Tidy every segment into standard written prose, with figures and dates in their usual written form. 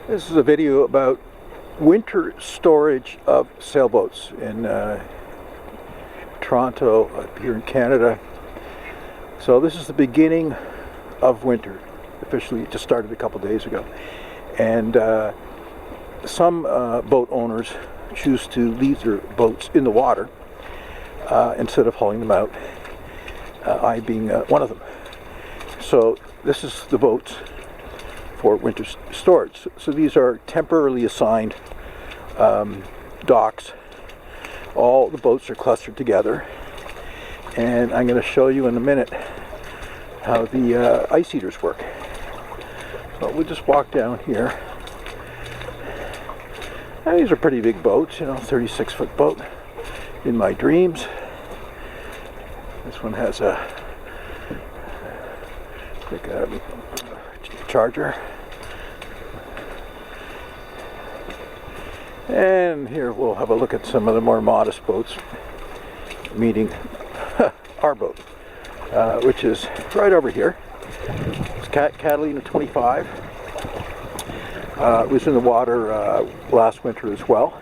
This is a video about winter storage of sailboats in Toronto, up here in Canada. So this is the beginning of winter. Officially, it just started a couple days ago. And some boat owners choose to leave their boats in the water instead of hauling them out, I being one of them. So this is the boats for winter storage. So these are temporarily assigned docks. All the boats are clustered together, and I'm going to show you in a minute how the ice eaters work. So we'll just walk down here. And these are pretty big boats, you know, 36-foot boat in my dreams. This one has like a charger. And here we'll have a look at some of the more modest boats, meeting our boat, which is right over here. It's Catalina 25. It was in the water last winter as well.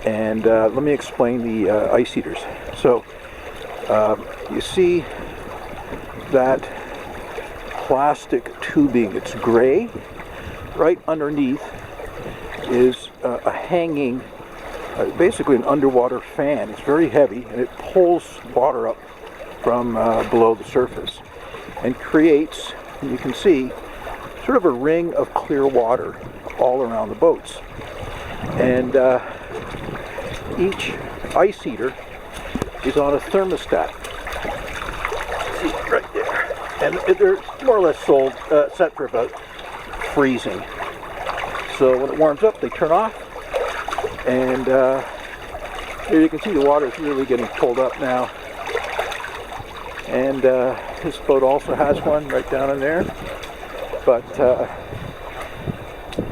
And let me explain the ice eaters. So you see that plastic tubing, it's gray. Right underneath is a hanging, basically an underwater fan. It's very heavy, and it pulls water up from below the surface and creates, and you can see, sort of a ring of clear water all around the boats. And each ice eater is on a thermostat. See, right there. And they're more or less set for about freezing. So when it warms up, they turn off, and here you can see the water is really getting pulled up now. And this boat also has one right down in there. But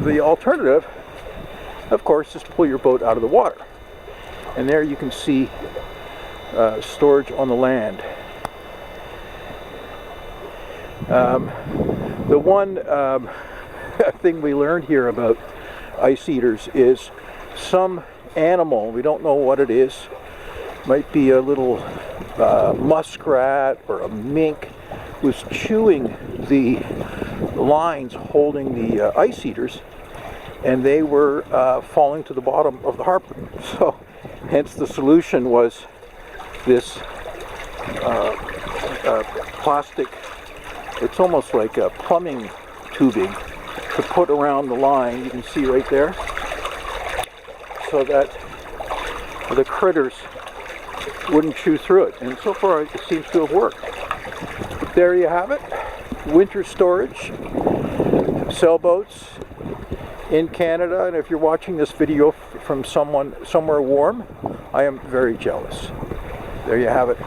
the alternative, of course, is to pull your boat out of the water. And there you can see storage on the land. The one thing we learned here about ice eaters is some animal, we don't know what it is, might be a little muskrat or a mink, was chewing the lines holding the ice eaters, and they were falling to the bottom of the harbor. So hence the solution was this plastic, it's almost like a plumbing tubing to put around the line, you can see right there, so that the critters wouldn't chew through it. And so far it seems to have worked. There you have it. Winter storage, sailboats in Canada. And if you're watching this video from someone somewhere warm, I am very jealous. There you have it.